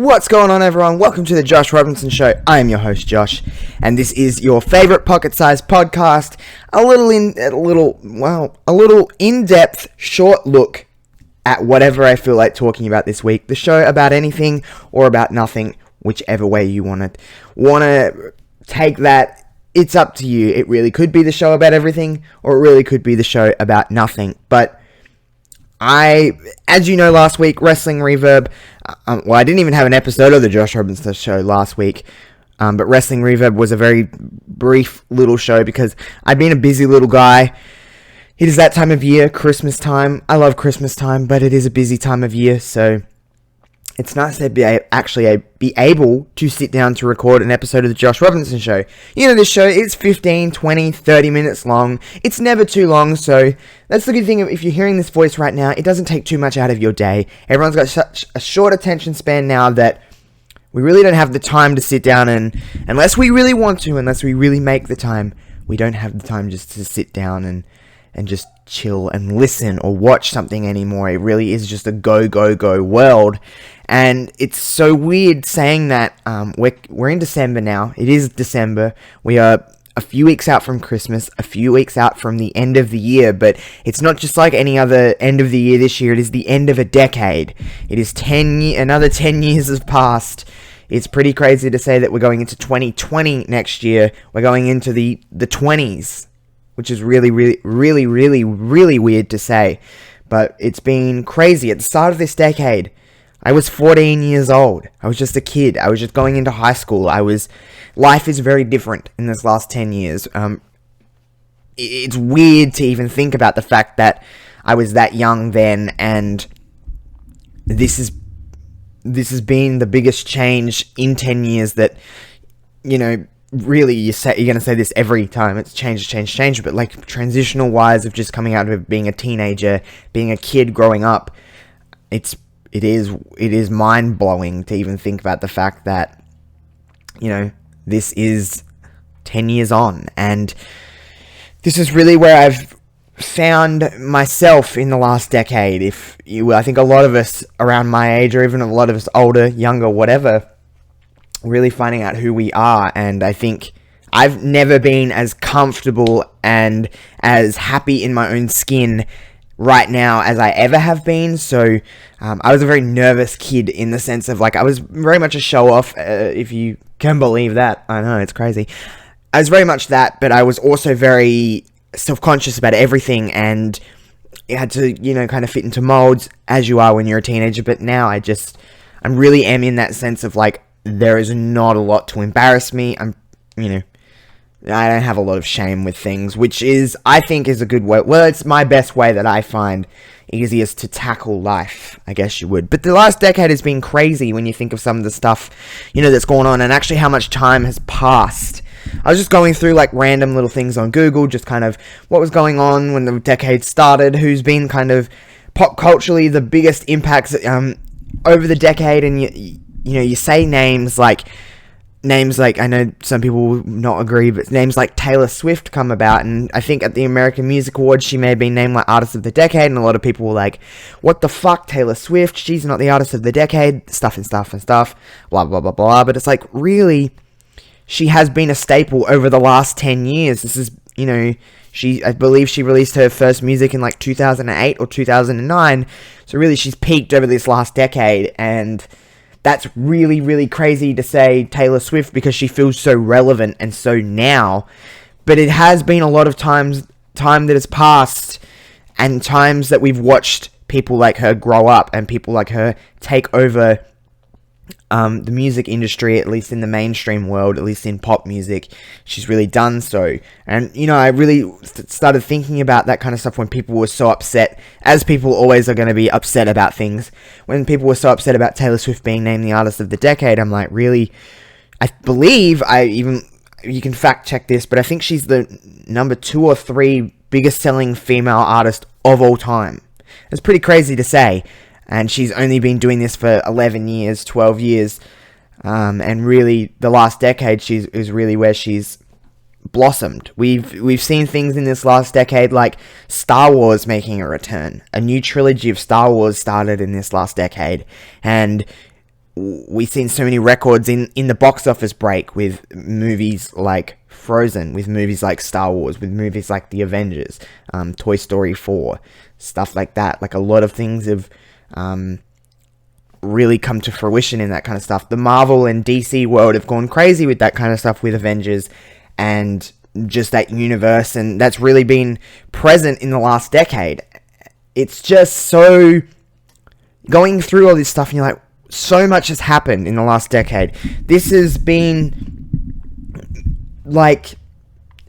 What's going on, everyone? Welcome to the Josh Robinson Show. I am your host, Josh, and this is your favorite pocket-sized podcast. A little in-depth, short look at whatever I feel like talking about this week. The show about anything or about nothing, whichever way you want to take that. It's up to you. It really could be the show about everything, or it really could be the show about nothing. But as you know, last week, Wrestling Reverb, I didn't even have an episode of the Josh Robinson Show last week, but Wrestling Reverb was a very brief little show because I've been a busy little guy. It is that time of year, Christmas time. I love Christmas time, but it is a busy time of year, so it's nice to be able to sit down to record an episode of the Josh Robinson Show. You know, this show is 15, 20, 30 minutes long. It's never too long, so that's the good thing. If you're hearing this voice right now, it doesn't take too much out of your day. Everyone's got such a short attention span now that we really don't have the time to sit down and, unless we really want to, unless we really make the time, we don't have the time just to sit down and just chill and listen or watch something anymore. It really is just a go, go, go world. And it's so weird saying that. We're in December now. It is December. We are a few weeks out from Christmas, a few weeks out from the end of the year, but it's not just like any other end of the year this year. It is the end of a decade. It is another 10 years has passed. It's pretty crazy to say that we're going into 2020 next year. We're going into the 20s, which is really, really, really, really, really weird to say. But it's been crazy. At the start of this decade, I was 14 years old. I was just a kid. I was just going into high school. Life is very different in this last 10 years. It's weird to even think about the fact that I was that young then, and this has been the biggest change in 10 years that, you know, really you're going to say this every time. It's change, but like transitional wise of just coming out of being a teenager, being a kid growing up, it is mind-blowing to even think about the fact that, you know, this is 10 years on, and this is really where I've found myself in the last decade. I think a lot of us around my age, or even a lot of us older, younger, whatever, really finding out who we are. And I think I've never been as comfortable and as happy in my own skin right now as I ever have been. So I was a very nervous kid in the sense of, like, I was very much a show-off, if you can believe that. I know, it's crazy. I was very much that, but I was also very self-conscious about everything, and you had to, you know, kind of fit into molds as you are when you're a teenager. But now I really am in that sense of, like, there is not a lot to embarrass me. I don't have a lot of shame with things, which I think is a good way. Well, it's my best way that I find easiest to tackle life, I guess you would. But the last decade has been crazy when you think of some of the stuff, you know, that's going on, and actually how much time has passed. I was just going through, like, random little things on Google, just kind of what was going on when the decade started, who's been kind of pop culturally the biggest impacts over the decade, and you know, you say names like, I know some people will not agree, but names like Taylor Swift come about, and I think at the American Music Awards, she may have been named like Artist of the Decade, and a lot of people were like, what the fuck, Taylor Swift? She's not the Artist of the Decade, stuff, blah, blah, blah, blah. But it's like, really, she has been a staple over the last 10 years. This is, you know, I believe she released her first music in like 2008 or 2009, so really she's peaked over this last decade, and that's really, really crazy to say Taylor Swift because she feels so relevant and so now. But it has been a lot of time that has passed, and times that we've watched people like her grow up and people like her take over the music industry, at least in the mainstream world, at least in pop music. She's really done so. And, you know, I really started thinking about that kind of stuff when people were so upset, as people always are going to be upset about things. When people were so upset about Taylor Swift being named the Artist of the Decade, I'm like, really? I believe, you can fact check this, but I think she's the number 2 or 3 biggest selling female artist of all time. It's pretty crazy to say. And she's only been doing this for 11 years, 12 years. And really, the last decade is really where she's blossomed. We've seen things in this last decade like Star Wars making a return. A new trilogy of Star Wars started in this last decade. And we've seen so many records in the box office break with movies like Frozen, with movies like Star Wars, with movies like The Avengers, Toy Story 4, stuff like that. Like, a lot of things have really come to fruition in that kind of stuff. The Marvel and DC world have gone crazy with that kind of stuff with Avengers and just that universe, and that's really been present in the last decade. It's just so... Going through all this stuff, and you're like, so much has happened in the last decade. This has been, like,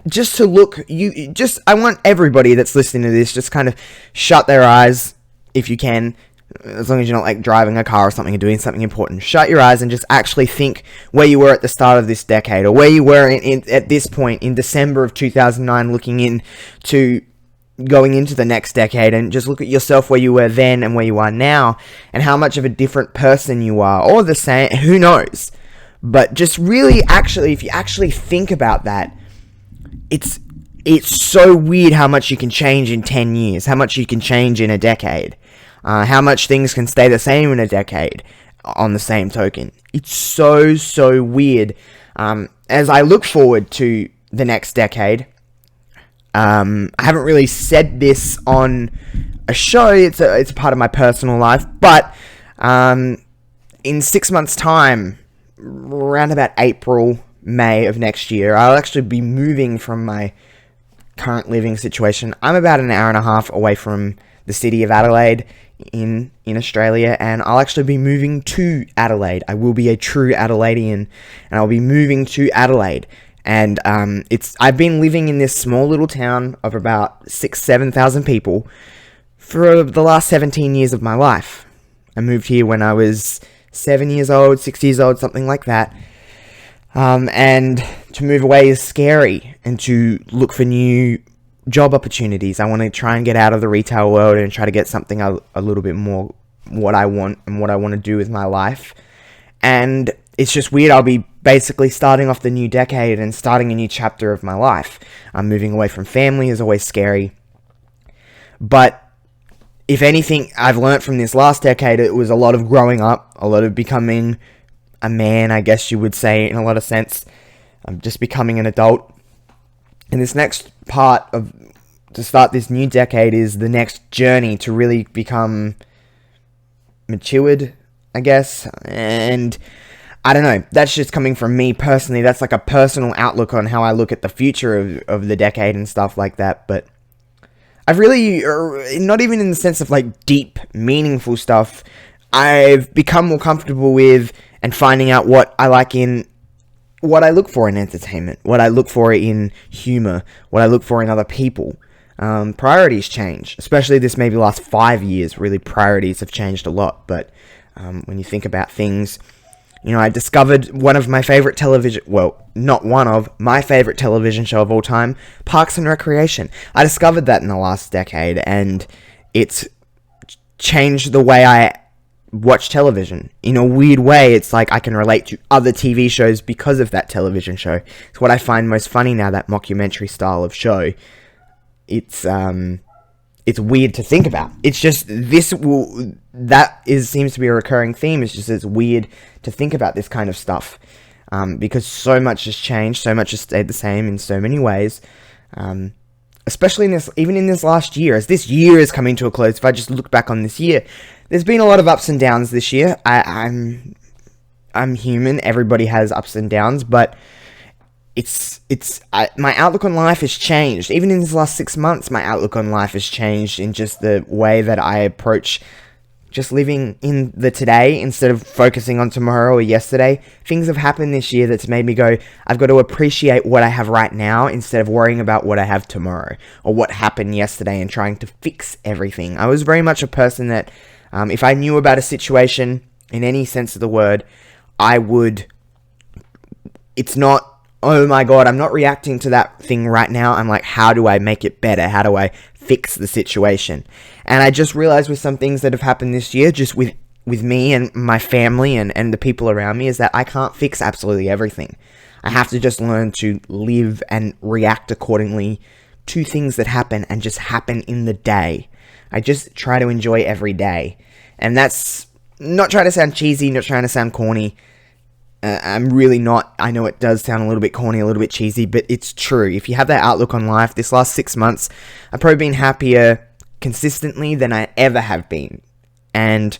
just to look, I want everybody that's listening to this, just kind of shut their eyes, if you can, as long as you're not, like, driving a car or something and doing something important. Shut your eyes and just actually think where you were at the start of this decade, or where you were at this point in December of 2009, looking into going into the next decade, and just look at yourself where you were then and where you are now, and how much of a different person you are, or the same, who knows. But just really, actually, if you actually think about that, it's so weird how much you can change in 10 years, how much you can change in a decade, how much things can stay the same in a decade on the same token. It's so weird. As I look forward to the next decade, I haven't really said this on a show, it's a part of my personal life, but in 6 months' time, around about April, May of next year, I'll actually be moving from my current living situation. I'm about an hour and a half away from the city of Adelaide in Australia, and I'll actually be moving to Adelaide. I will be a true Adelaidean, and I'll be moving to Adelaide. And I've been living in this small little town of about 7,000 people for the last 17 years of my life. I moved here when I was 7 years old, 6 years old, something like that. And to move away is scary, and to look for new job opportunities. I want to try and get out of the retail world and try to get something a little bit more what I want and what I want to do with my life. And it's just weird. I'll be basically starting off the new decade and starting a new chapter of my life. Moving away from family is always scary. But if anything I've learnt from this last decade, it was a lot of growing up, a lot of becoming a man, I guess you would say, in a lot of sense. Just becoming an adult. And this next part to start this new decade is the next journey to really become matured, I guess. And I don't know, that's just coming from me personally. That's like a personal outlook on how I look at the future of the decade and stuff like that. But I've really, not even in the sense of like deep, meaningful stuff, I've become more comfortable with and finding out what I like in, what I look for in entertainment, what I look for in humor, what I look for in other people. Priorities change, especially this maybe last 5 years, really priorities have changed a lot. But when you think about things, you know, I discovered one of my favorite television, well, not one of, my favorite television show of all time, Parks and Recreation. I discovered that in the last decade, and it's changed the way I watch television. In a weird way, it's like I can relate to other TV shows because of that television show. It's what I find most funny now, that mockumentary style of show. It's weird to think about. It's just, seems to be a recurring theme. It's just, it's weird to think about this kind of stuff. Because so much has changed, so much has stayed the same in so many ways. Especially even in this last year, as this year is coming to a close. If I just look back on this year, there's been a lot of ups and downs this year. I'm human. Everybody has ups and downs, but my outlook on life has changed. Even in these last 6 months, my outlook on life has changed in just the way that I approach just living in the today instead of focusing on tomorrow or yesterday. Things have happened this year that's made me go, I've got to appreciate what I have right now instead of worrying about what I have tomorrow or what happened yesterday and trying to fix everything. I was very much a person that if I knew about a situation in any sense of the word, it's not, oh my god, I'm not reacting to that thing right now. I'm like, how do I make it better? How do I fix the situation? And I just realized with some things that have happened this year, just with me and my family and the people around me, is that I can't fix absolutely everything. I have to just learn to live and react accordingly to things that happen and just happen in the day. I just try to enjoy every day. And that's not trying to sound cheesy, not trying to sound corny. I'm really not. I know it does sound a little bit corny, a little bit cheesy, but it's true. If you have that outlook on life, this last 6 months, I've probably been happier consistently than I ever have been. And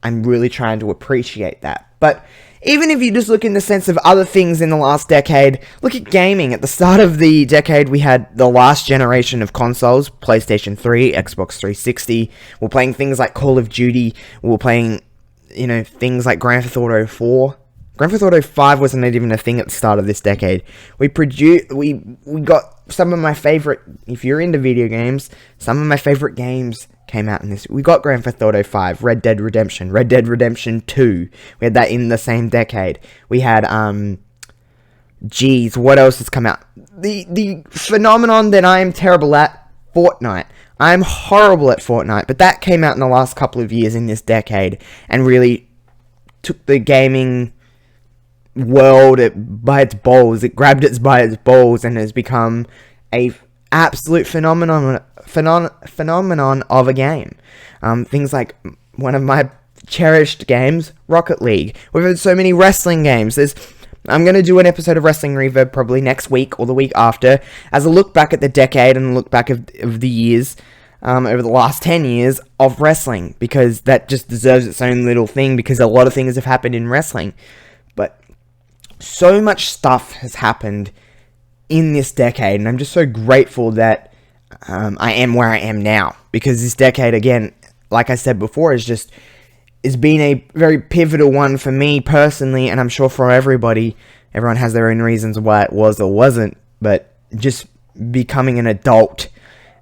I'm really trying to appreciate that. But even if you just look in the sense of other things in the last decade, look at gaming. At the start of the decade, we had the last generation of consoles, PlayStation 3, Xbox 360. We're playing things like Call of Duty. We're playing, things like Grand Theft Auto 4. Grand Theft Auto 5 wasn't even a thing at the start of this decade. We got some of my favorite, if you're into video games, some of my favorite games came out in this. We got Grand Theft Auto 5, Red Dead Redemption 2. We had that in the same decade. We had, what else has come out? The phenomenon that I am terrible at, Fortnite. I'm horrible at Fortnite, but that came out in the last couple of years in this decade and really took the gaming world by its balls. It grabbed it by its balls and has become a absolute phenomenon of a game. Things like one of my cherished games, Rocket League. We've had so many wrestling games. I'm going to do an episode of Wrestling Reverb probably next week or the week after as a look back at the decade and a look back of the years over the last 10 years of wrestling, because that just deserves its own little thing, because a lot of things have happened in wrestling. But so much stuff has happened in this decade, and I'm just so grateful that I am where I am now, because this decade, again, like I said before, has been a very pivotal one for me personally, and I'm sure for everybody. Everyone has their own reasons why it was or wasn't, but just becoming an adult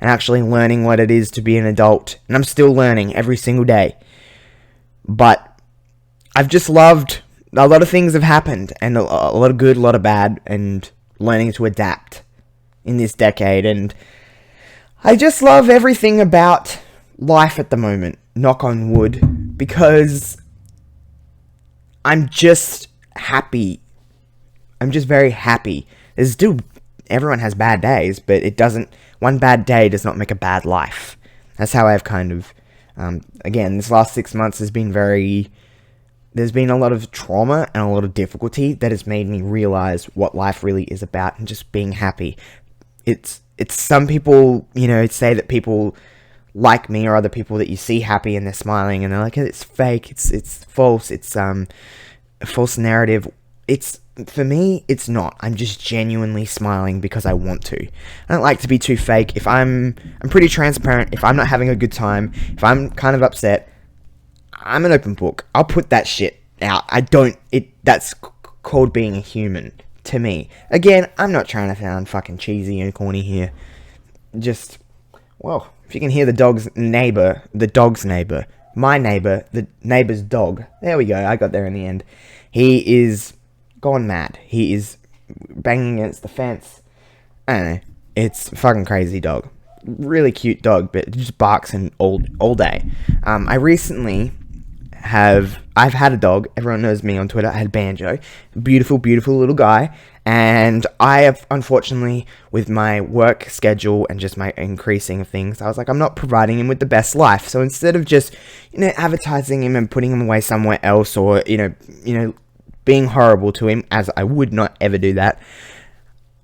and actually learning what it is to be an adult, and I'm still learning every single day. But I've just loved, a lot of things have happened, and a lot of good, a lot of bad, and learning to adapt in this decade. And I just love everything about life at the moment, knock on wood, because I'm just happy. I'm just very happy. Everyone has bad days, but one bad day does not make a bad life. That's how I've kind of, again, this last 6 months has been there's been a lot of trauma and a lot of difficulty that has made me realize what life really is about, and just being happy. It's some people, say that people like me or other people that you see happy and they're smiling and they're like, it's fake, it's false, it's a false narrative. For me, it's not. I'm just genuinely smiling because I want to. I don't like to be too fake. I'm pretty transparent. If I'm not having a good time, if I'm kind of upset, I'm an open book. I'll put that shit out. That's called being a human to me. Again, I'm not trying to sound fucking cheesy and corny here. Just, well, if you can hear the dog's neighbor, my neighbor, the neighbor's dog. There we go. I got there in the end. He is gone mad. He is banging against the fence. I don't know. It's a fucking crazy dog. Really cute dog, but it just barks all day. I've had a dog. Everyone knows me on Twitter. I had Banjo. Beautiful, beautiful little guy. And I have, unfortunately, with my work schedule and just my increasing of things, I was like, I'm not providing him with the best life. So instead of just, advertising him and putting him away somewhere else, or, being horrible to him, as I would not ever do that,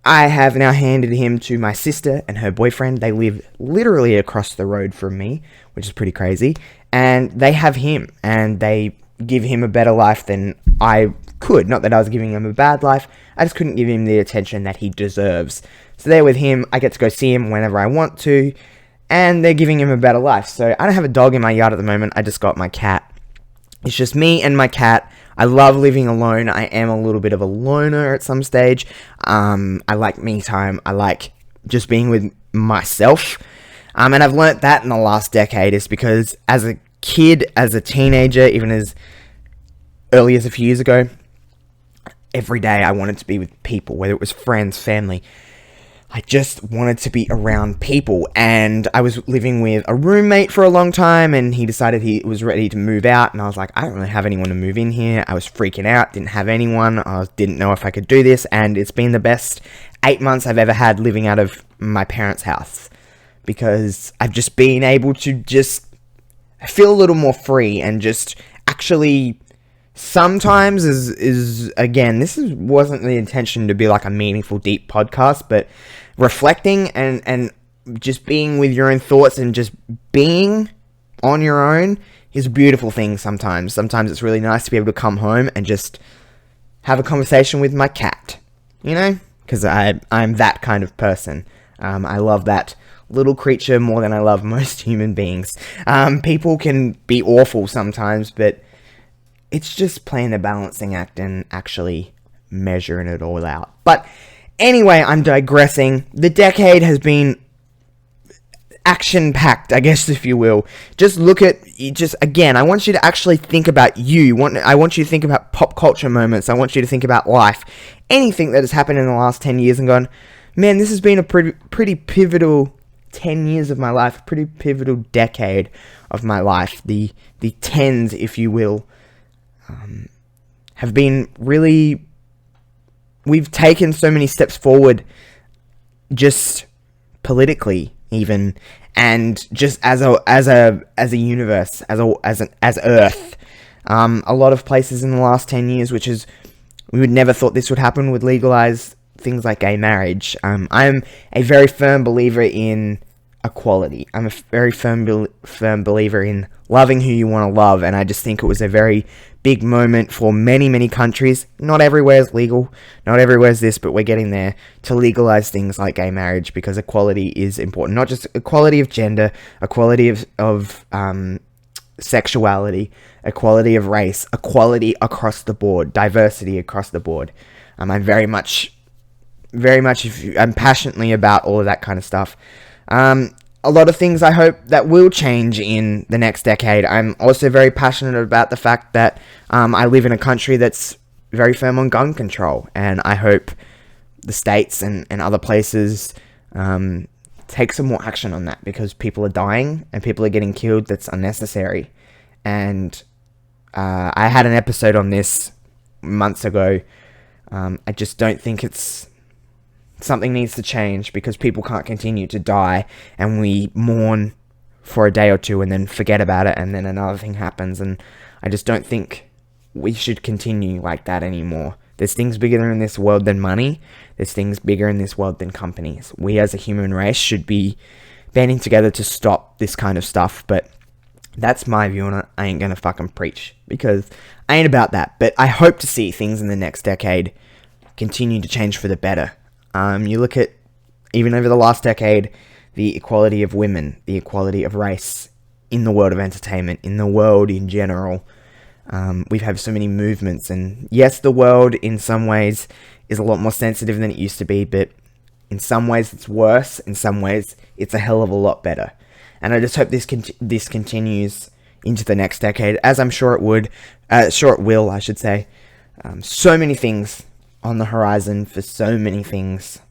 I have now handed him to my sister and her boyfriend. They live literally across the road from me, which is pretty crazy. And they have him, and they give him a better life than I could. Not that I was giving him a bad life, I just couldn't give him the attention that he deserves. So there with him, I get to go see him whenever I want to, and they're giving him a better life. So I don't have a dog in my yard at the moment, I just got my cat. It's just me and my cat. I love living alone. I am a little bit of a loner at some stage. I like me time. I like just being with myself. And I've learnt that in the last decade, is because as a kid, as a teenager, even as early as a few years ago, every day I wanted to be with people, whether it was friends, family. I just wanted to be around people, and I was living with a roommate for a long time, and he decided he was ready to move out, and I was like, I don't really have anyone to move in here. I was freaking out, didn't have anyone, I didn't know if I could do this, and it's been the best 8 months I've ever had living out of my parents' house, because I've just been able to just feel a little more free and just actually sometimes is again, wasn't the intention to be like a meaningful, deep podcast, but reflecting and just being with your own thoughts and just being on your own is a beautiful thing sometimes. Sometimes it's really nice to be able to come home and just have a conversation with my cat, you know? Because I'm that kind of person. I love that little creature more than I love most human beings. People can be awful sometimes, but it's just playing a balancing act and actually measuring it all out. But anyway, I'm digressing. The decade has been action-packed, I guess, if you will. Again, I want you to actually think about you. I want you to think about pop culture moments. I want you to think about life. Anything that has happened in the last 10 years and gone, man, this has been a pretty pivotal 10 years of my life, a pretty pivotal decade of my life. The tens, if you will, have been really... We've taken so many steps forward just politically, even, and just as a universe, as Earth. A lot of places in the last 10 years, we would never thought this would happen, would legalize things like gay marriage. I'm a very firm believer in equality. I'm a very firm believer in loving who you want to love, and I just think it was a very big moment for many, many countries. Not everywhere is legal, not everywhere is this, but we're getting there, to legalize things like gay marriage, because equality is important. Not just equality of gender, equality of sexuality, equality of race, equality across the board, diversity across the board. I'm very much, I'm passionately about all of that kind of stuff. A lot of things I hope that will change in the next decade. I'm also very passionate about the fact that I live in a country that's very firm on gun control, and I hope the states and other places take some more action on that, because people are dying and people are getting killed that's unnecessary. And I had an episode on this months ago. I just don't think something needs to change, because people can't continue to die and we mourn for a day or two and then forget about it, and then another thing happens, and I just don't think we should continue like that anymore. There's things bigger in this world than money. There's things bigger in this world than companies. We as a human race should be banding together to stop this kind of stuff, but that's my view on it. I ain't gonna fucking preach, because I ain't about that. But I hope to see things in the next decade continue to change for the better. You look at, even over the last decade, the equality of women, the equality of race in the world of entertainment, in the world in general. We've had so many movements, and yes, the world in some ways is a lot more sensitive than it used to be, but in some ways it's worse, in some ways it's a hell of a lot better. And I just hope this continues into the next decade, as I'm sure it will, I should say. So many things on the horizon for so many things,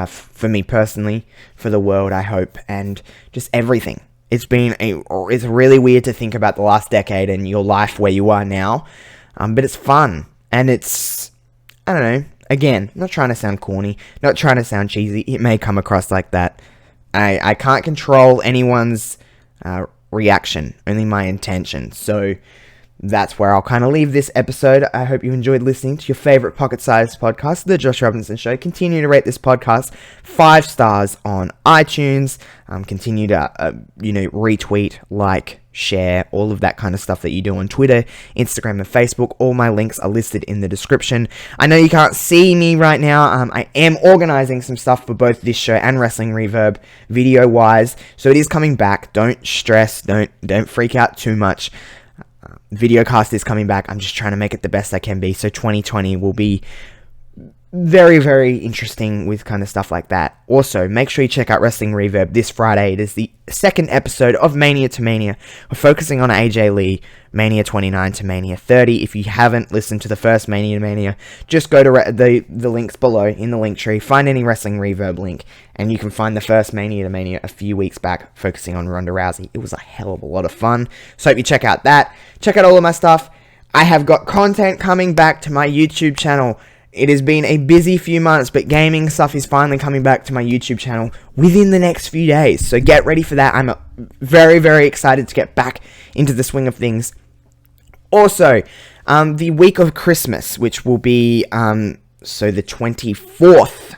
for me personally, for the world, I hope, and just everything. It's really weird to think about the last decade and your life where you are now, but it's fun, and it's, I don't know, again, not trying to sound corny, not trying to sound cheesy, it may come across like that. I can't control anyone's reaction, only my intention, so that's where I'll kind of leave this episode. I hope you enjoyed listening to your favorite pocket-sized podcast, The Josh Robinson Show. Continue to rate this podcast 5 stars on iTunes. Continue to, retweet, like, share, all of that kind of stuff that you do on Twitter, Instagram, and Facebook. All my links are listed in the description. I know you can't see me right now. I am organizing some stuff for both this show and Wrestling Reverb, video-wise, so it is coming back. Don't stress. Don't freak out too much. Videocast is coming back. I'm just trying to make it the best I can be. So 2020 will be very, very interesting with kind of stuff like that. Also, make sure you check out Wrestling Reverb this Friday. It is the second episode of Mania to Mania. We're focusing on AJ Lee, Mania 29 to Mania 30. If you haven't listened to the first Mania to Mania, just go to the links below in the link tree, find any Wrestling Reverb link, and you can find the first Mania to Mania a few weeks back, focusing on Ronda Rousey. It was a hell of a lot of fun. So hope you check out that. Check out all of my stuff. I have got content coming back to my YouTube channel. It has been a busy few months, but gaming stuff is finally coming back to my YouTube channel within the next few days. So get ready for that. I'm very, very excited to get back into the swing of things. Also, the week of Christmas, which will be the 24th.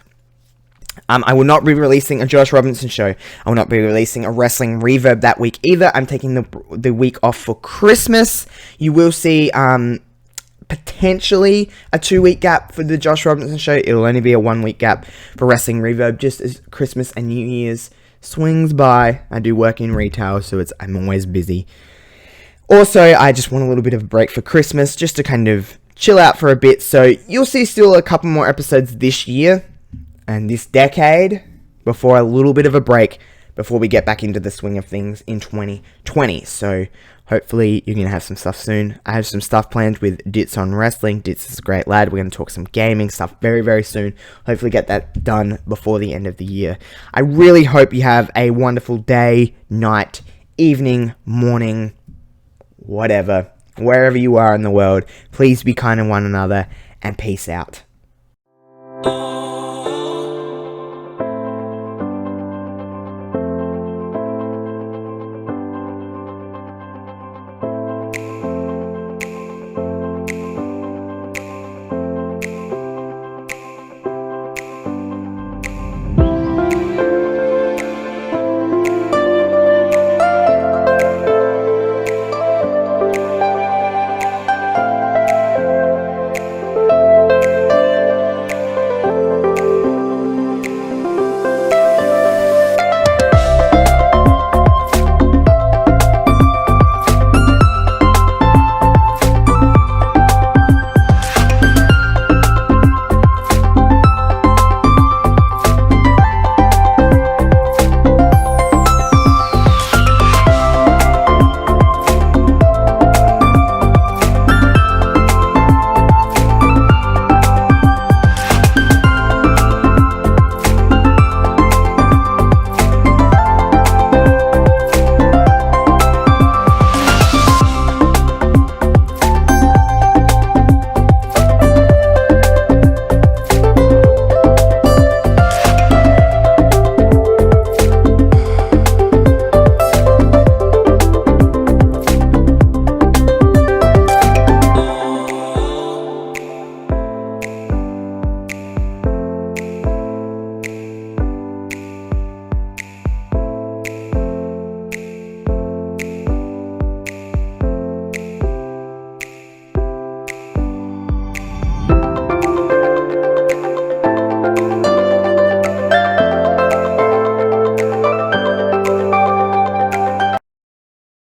I will not be releasing a Josh Robinson show. I will not be releasing a Wrestling Reverb that week either. I'm taking the week off for Christmas. You will see potentially a 2-week gap for the Josh Robinson show. It'll only be a 1-week gap for Wrestling Reverb, just as Christmas and New Year's swings by. I do work in retail, so I'm always busy. Also, I just want a little bit of a break for Christmas, just to kind of chill out for a bit. So you'll see still a couple more episodes this year and this decade before a little bit of a break before we get back into the swing of things in 2020. So hopefully you're going to have some stuff soon. I have some stuff planned with Ditz on wrestling. Ditz is a great lad. We're going to talk some gaming stuff very, very soon. Hopefully get that done before the end of the year. I really hope you have a wonderful day, night, evening, morning, whatever, wherever you are in the world. Please be kind to one another, and peace out.